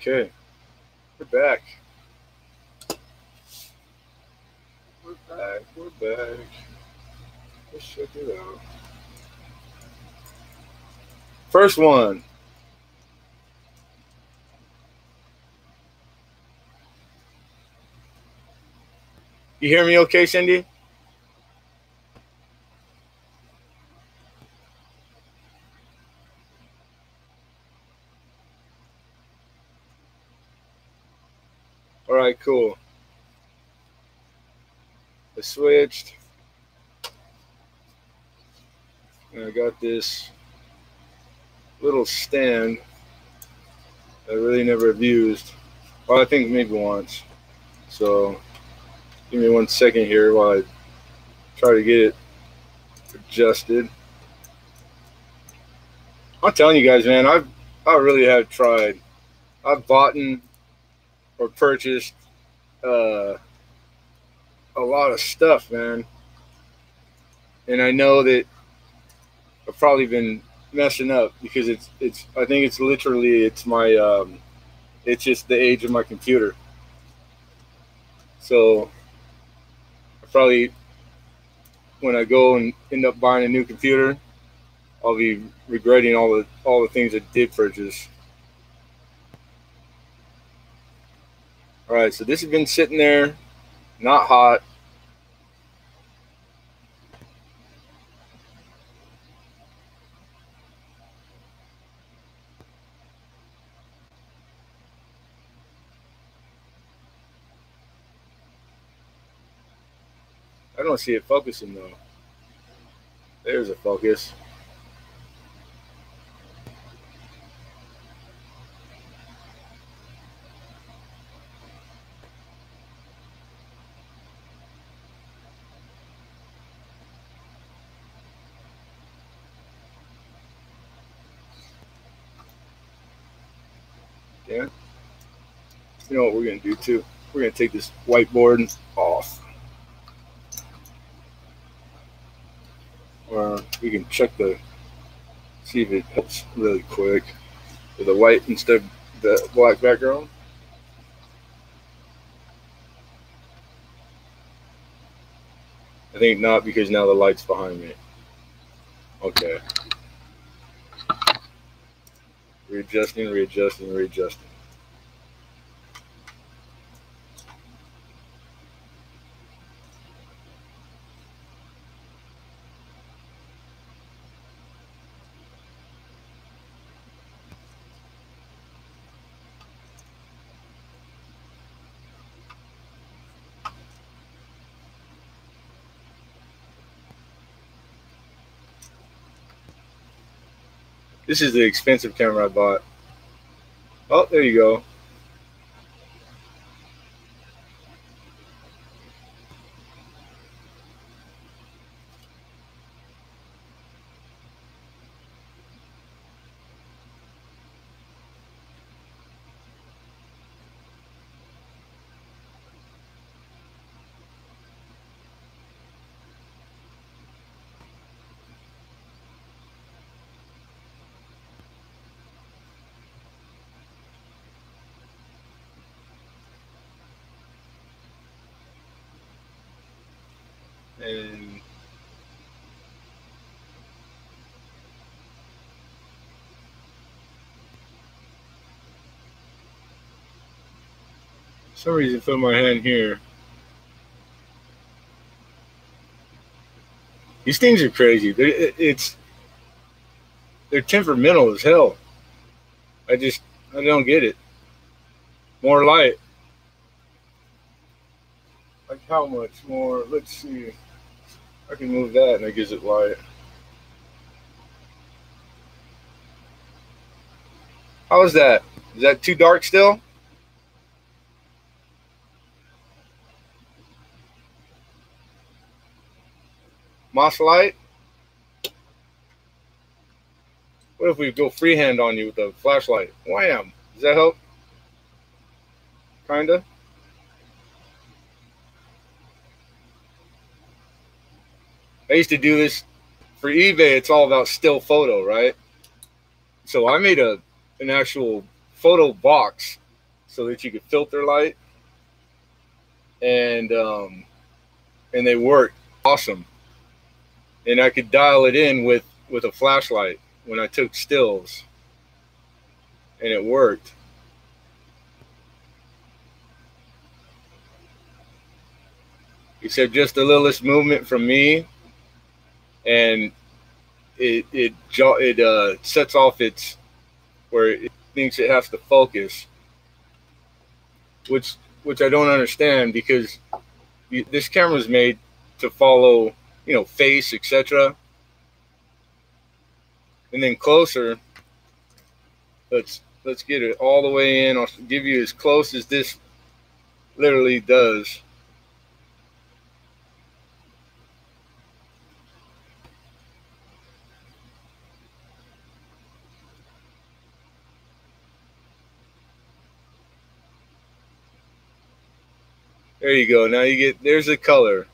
Okay, we're back. We're back. Let's check it out. First one. You hear me okay, Cindy? All right, cool. I switched. And I got this little stand that I really never have used. Well, I think maybe once. So give me 1 second here while I try to get it adjusted. I'm telling you guys, man, I really have tried. I've bought or purchased a lot of stuff, man. And I know that I've probably been messing up because it's I think it's literally it's my it's just the age of my computer. So I probably, when I go and end up buying a new computer, I'll be regretting all the things I did purchase. All right, so this has been sitting there, not hot. I don't see it focusing though. There's a focus. Yeah. You know what we're gonna do too? We're gonna take this whiteboard off. Or we can check see if it helps really quick with the white instead of the black background. I think not, because now the light's behind me. Okay. Readjusting. This is the expensive camera I bought. Oh, there you go. And for some reason, put my hand here. These things are crazy. They're temperamental as hell. I don't get it. More light. Like how much more? Let's see. I can move that and it gives it light. How is that? Is that too dark still? Moss light? What if we go freehand on you with a flashlight? Wham! Does that help? Kinda. I used to do this for eBay. It's all about still photo, right? So I made an actual photo box so that you could filter light, and they worked awesome. And I could dial it in with a flashlight when I took stills, and it worked. Except just the littlest movement from me, and it sets off its where it thinks it has to focus, which I don't understand, because this camera is made to follow, face, etc. And then closer, let's get it all the way in. I'll give you as close as this literally does. There you go. Now there's a color.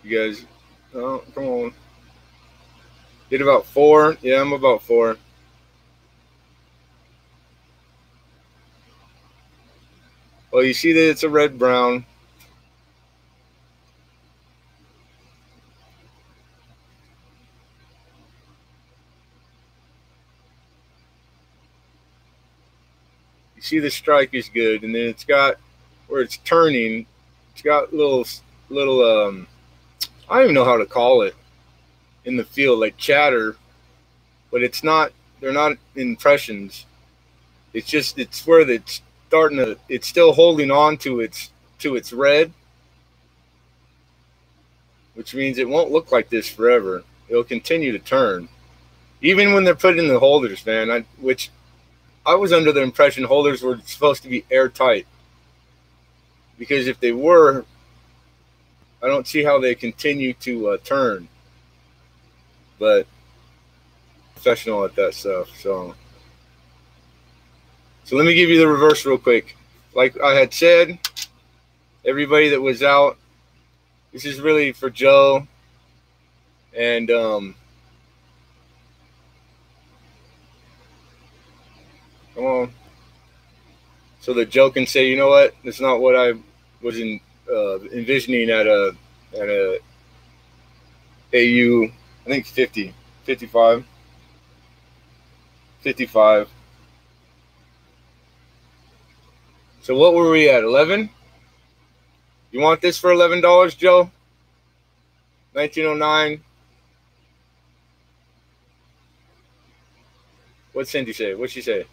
You guys, oh, come on. Get about 4. Yeah, I'm about 4. Well, you see that it's a red brown. You see the strike is good, and then it's got where it's turning. It's got little I don't even know how to call it in the field, like chatter, but it's not. They're not impressions. It's where it's starting to. It's still holding on to its red, which means it won't look like this forever. It'll continue to turn, even when they're put in the holders, man. Which I was under the impression holders were supposed to be airtight, because if they were, I don't see how they continue to turn. But professional at that stuff, so let me give you the reverse real quick. Like I had said, everybody that was out, this is really for Joe, and come on, so that Joe can say, you know what, that's not what I was envisioning at a AU. I think 50, 55, 55. So what were we at? 11? You want this for $11, Joe? 1909. What'd Cindy say? What'd she say?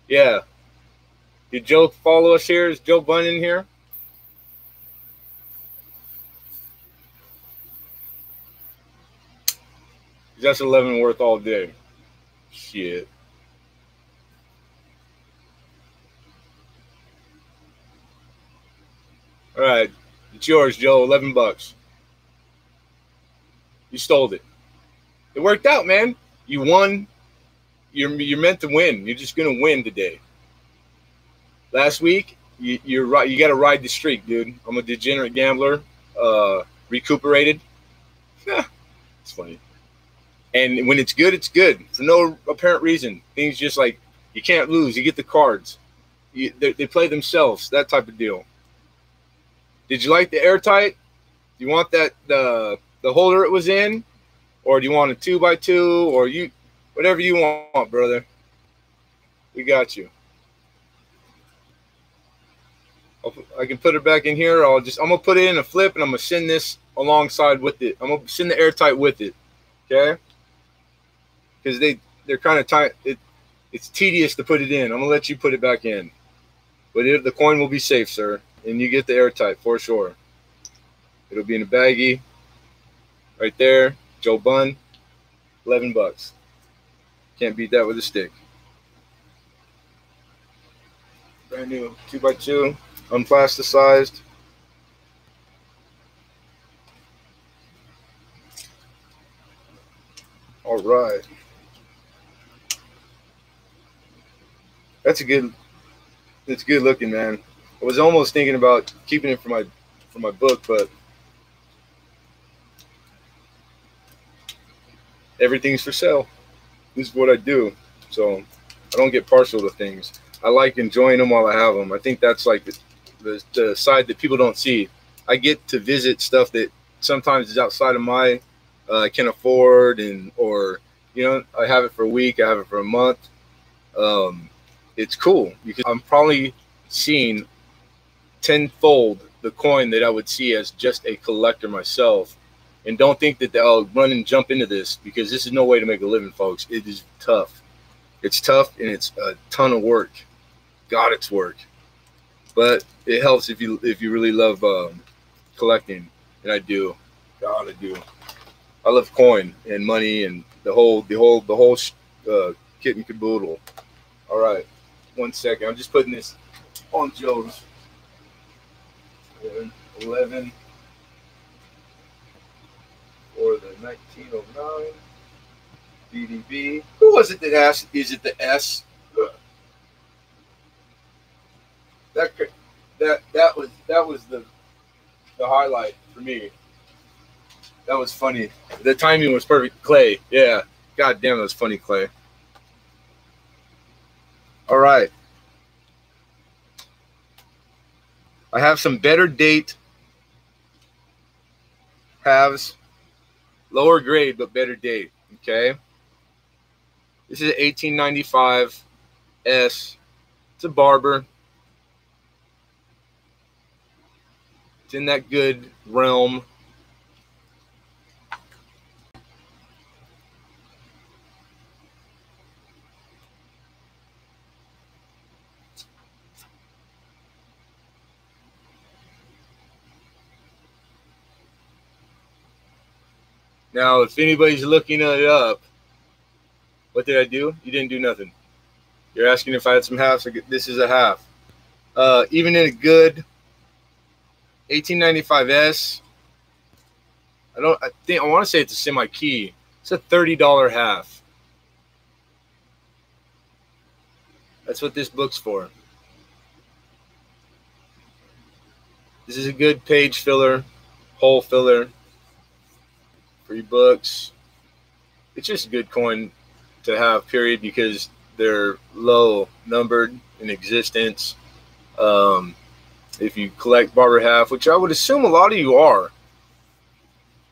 Yeah. Did Joe follow us here? Is Joe Bunn in here? That's 11 worth all day. Shit. All right. It's yours, Joe. $11. You stole it. It worked out, man. You won. You're meant to win. You're just gonna win today. Last week, you're right. You got to ride the streak, dude. I'm a degenerate gambler. Recuperated. It's funny. And when it's good, it's good for no apparent reason. Things just like you can't lose. You get the cards. They play themselves. That type of deal. Did you like the airtight? Do you want that the holder it was in, or do you want a 2x2, or whatever you want, brother? We got you. I can put it back in here. I'm gonna put it in a flip, and I'm gonna send this alongside with it. I'm gonna send the airtight with it, okay? Because they're kind of tight. It's tedious to put it in. I'm gonna let you put it back in, but the coin will be safe, sir, and you get the airtight for sure. It'll be in a baggie, right there. Joe Bunn, $11. Can't beat that with a stick. Brand new 2x2. Unplasticized. All right. That's good looking, man. I was almost thinking about keeping it for for my book, but everything's for sale. This is what I do. So I don't get partial to things. I like enjoying them while I have them. I think that's like the side that people don't see. I get to visit stuff that sometimes is outside of my can afford, and or I have it for a week, I have it for a month. It's cool because I'm probably seeing tenfold the coin that I would see as just a collector myself. And don't think that I'll run and jump into this, because this is no way to make a living, folks. It is tough. It's tough, and it's a ton of work. God, it's work. But it helps if you really love collecting, and I do. God, I do. I love coin and money and the whole kit and caboodle. All right, 1 second. I'm just putting this on Joe's. 11 for the 1909 BDB. Who was it that asked? Is it the S? That was the highlight for me. That was funny. The timing was perfect. Clay, yeah. God damn, that was funny, Clay. All right. I have some better date halves, lower grade but better date. Okay. This is an 1895 S. It's a Barber. It's in that good realm. Now, if anybody's looking it up, what did I do? You didn't do nothing. You're asking if I had some halves. This is a half. Even in a good 1895S, I want to say it's a semi-key. It's a $30 half. That's what this book's for. This is a good page filler, hole filler. Free books. It's just a good coin to have, period, because they're low numbered in existence. If you collect Barber half, which I would assume a lot of you are,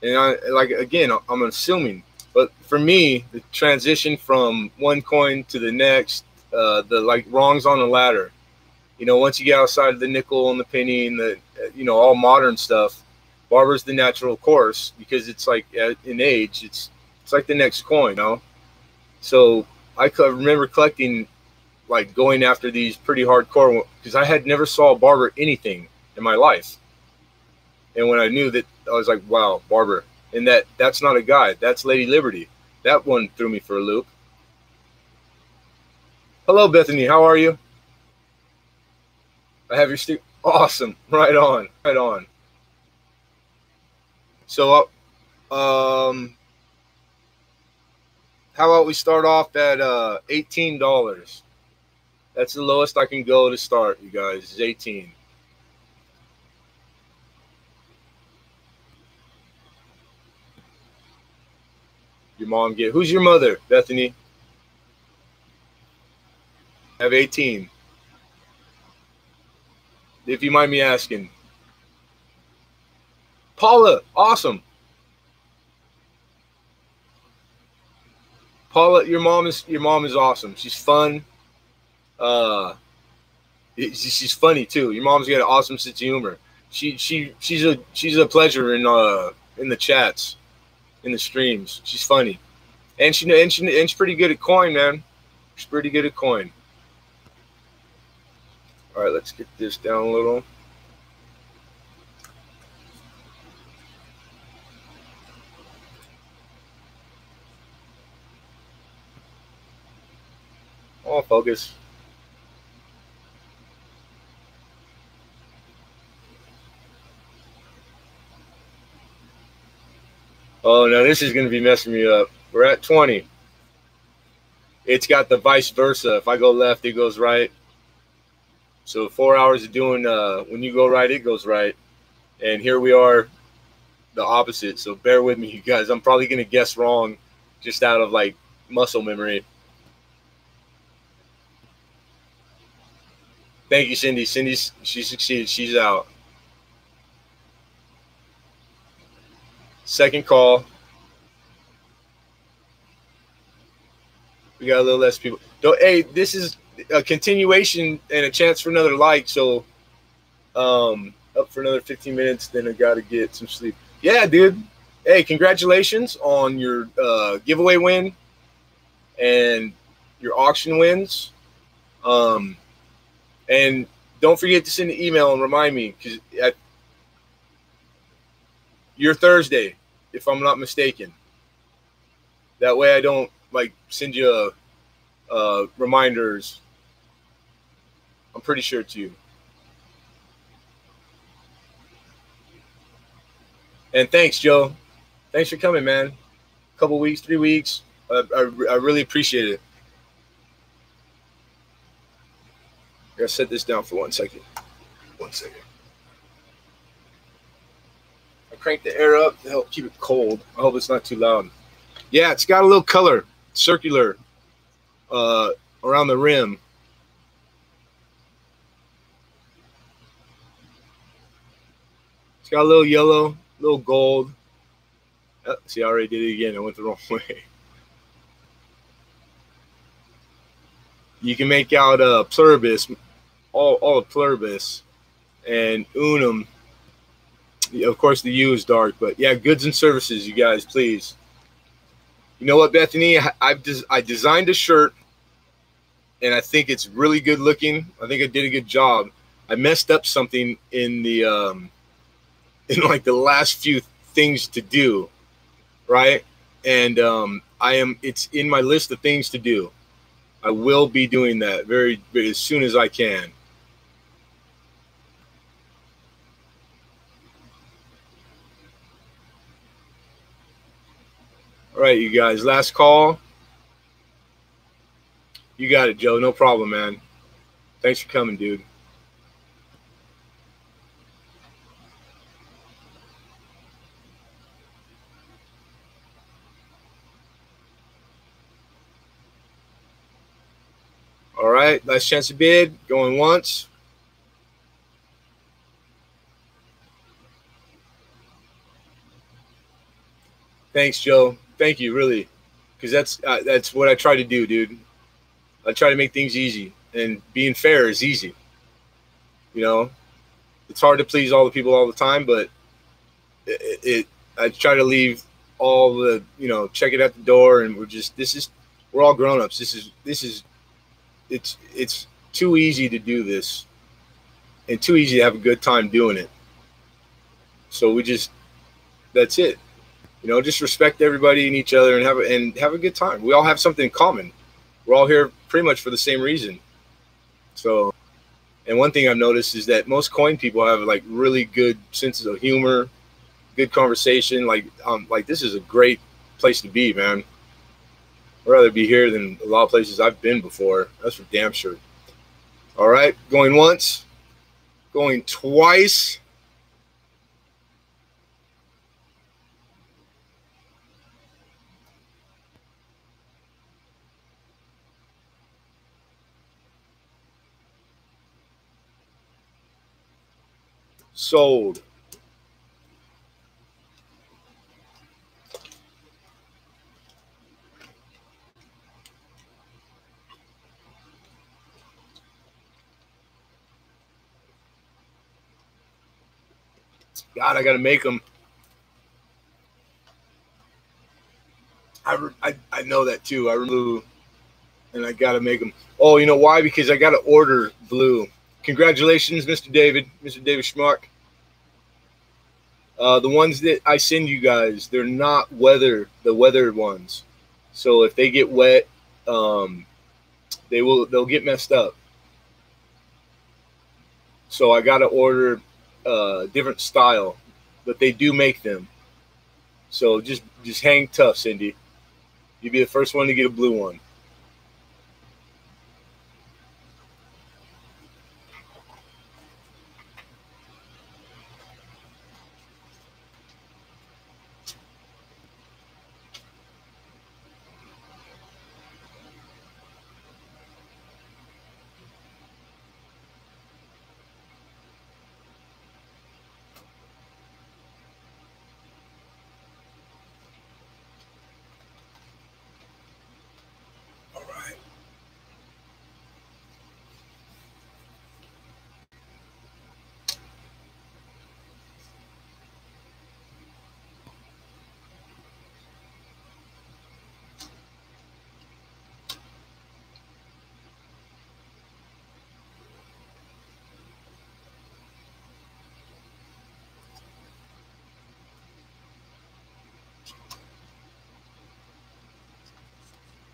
and I'm assuming, but for me, the transition from one coin to the next, the rungs on the ladder, once you get outside of the nickel and the penny and the all modern stuff, Barber's the natural course, because it's like in age, it's like the next coin, So I could remember collecting, like going after these pretty hardcore, because I had never saw Barber anything in my life. And when I knew that, I was like, wow, Barber. And that's not a guy. That's Lady Liberty. That one threw me for a loop. Hello, Bethany. How are you? I have your stick. Awesome. Right on. Right on. So, how about we start off at $18? That's the lowest I can go to start, you guys, is 18. Your mom who's your mother, Bethany? I have 18. If you mind me asking. Paula, awesome. Paula, your mom is awesome. She's fun. She's funny too. Your mom's got an awesome sense of humor. She's a pleasure in the chats, in the streams. She's funny, and she's pretty good at coin, man. She's pretty good at coin. All right, let's get this down a little. Oh, focus. Oh, no, this is going to be messing me up. We're at 20. It's got the vice versa. If I go left, it goes right. So 4 hours of doing, when you go right, it goes right. And here we are, the opposite. So bear with me, you guys. I'm probably going to guess wrong just out of like muscle memory. Thank you, Cindy. She succeeded. She's out. Second call. We got a little less people. Hey, this is a continuation and a chance for another like. So up for another 15 minutes, then I got to get some sleep. Yeah, dude. Hey, congratulations on your giveaway win and your auction wins. And don't forget to send an email and remind me, because you're Thursday, if I'm not mistaken. That way I don't like send you reminders. I'm pretty sure it's you. And thanks, Joe. Thanks for coming, man. A couple weeks, 3 weeks. I really appreciate it. I gotta set this down for 1 second. 1 second. I cranked the air up to help keep it cold. I hope it's not too loud. Yeah, it's got a little color, circular, around the rim. It's got a little yellow, a little gold. Oh, see, I already did it again. I went the wrong way. You can make out pluribus, all of pluribus, and unum. Of course, the U is dark, but yeah, goods and services, you guys, please. You know what, Bethany? I designed a shirt, and I think it's really good looking. I think I did a good job. I messed up something in the in like the last few things to do, right? And it's in my list of things to do. I will be doing that very as soon as I can. All right, you guys, last call. You got it, Joe. No problem, man. Thanks for coming, dude. All right, last chance to bid. Going once. Thanks, Joe. Thank you, really, because that's what I try to do, dude. I try to make things easy, and being fair is easy. You know, it's hard to please all the people all the time, but I try to leave all the, check it at the door, and we're all grown-ups. It's too easy to do this, and too easy to have a good time doing it. So that's it. Just respect everybody and each other, and have a good time. We all have something in common. We're all here pretty much for the same reason. So, and one thing I've noticed is that most coin people have like really good senses of humor, good conversation. Like this is a great place to be, man. I'd rather be here than a lot of places I've been before. That's for damn sure. All right, going once, going twice. Sold. God, I got to make them. I know that too. I remove, and I got to make them. Oh, you know why? Because I got to order blue. Congratulations, Mr. David Schmuck. The ones that I send you guys, they're not the weathered ones. So if they get wet, they'll get messed up. So I got to order different style, but they do make them. So just hang tough, Cindy. You'll be the first one to get a blue one.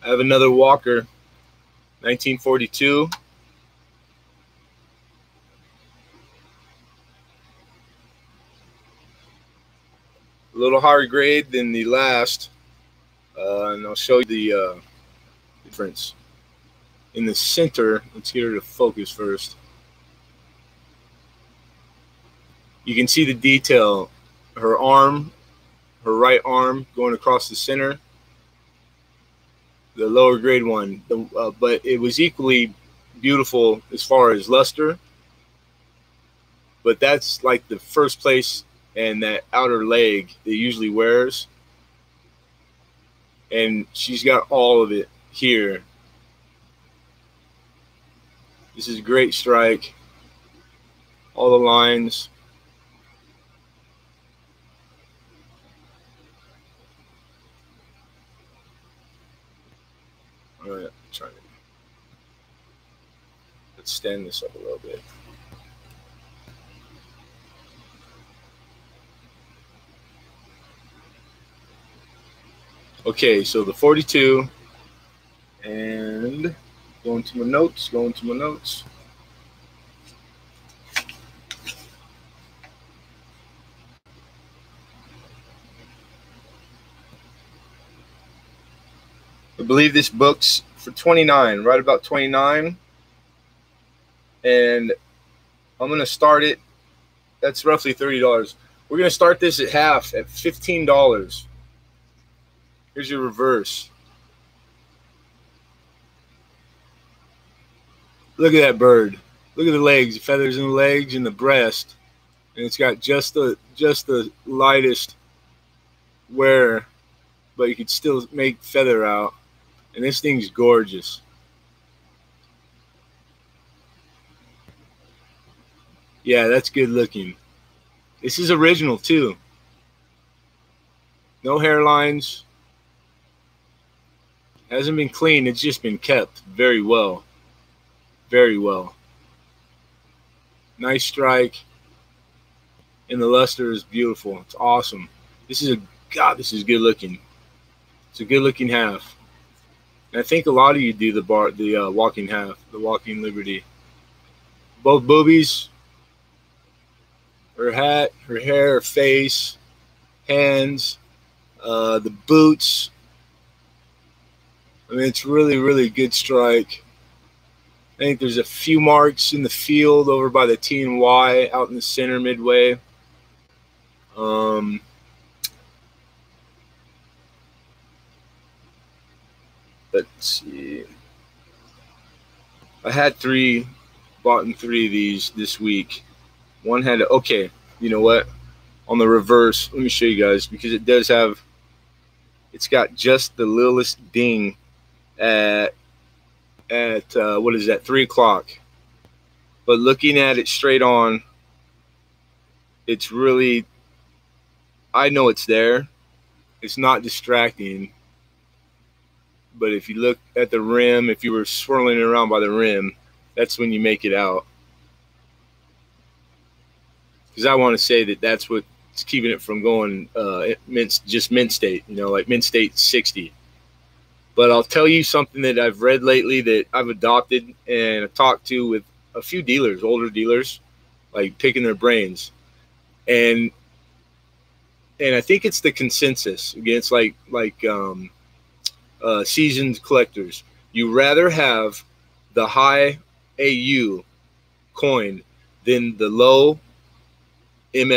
I have another Walker, 1942. A little higher grade than the last, and I'll show you the difference. In the center, let's get her to focus first. You can see the detail. Her arm, her right arm going across the center. The lower grade one, but it was equally beautiful as far as luster. But that's like the first place, and that outer leg that usually wears. And she's got all of it here. This is a great strike. All the lines. All right, let's stand this up a little bit. Okay, so the 42, and going to my notes. I believe this book's for $29, right about $29. And I'm going to start it. That's roughly $30. We're going to start this at half at $15. Here's your reverse. Look at that bird. Look at the legs, the feathers in the legs and the breast. And it's got just the lightest wear, but you could still make feather out. And this thing's gorgeous. Yeah, that's good looking. This is original too. No hairlines. Hasn't been cleaned. It's just been kept very well. Very well. Nice strike. And the luster is beautiful. It's awesome. This is good looking. It's a good looking half. And I think a lot of you do the walking half, the walking Liberty. Both boobies, her hat, her hair, her face, hands, the boots. I mean, it's really, really good strike. I think there's a few marks in the field over by the T and Y out in the center midway. Let's see. I had bought 3 of these this week. One had, okay, you know what? On the reverse, let me show you guys, because it does have, it's got just the littlest ding at what is that, 3 o'clock. But looking at it straight on, it's really, I know it's there. It's not distracting. But if you look at the rim, if you were swirling it around by the rim, that's when you make it out. Because I want to say that that's what's keeping it from going just mint state, you know, like mint state 60. But I'll tell you something that I've read lately that I've adopted, and I've talked to with a few dealers, older dealers, like picking their brains. And I think it's the consensus against like seasoned collectors. You rather have the high AU coin than the low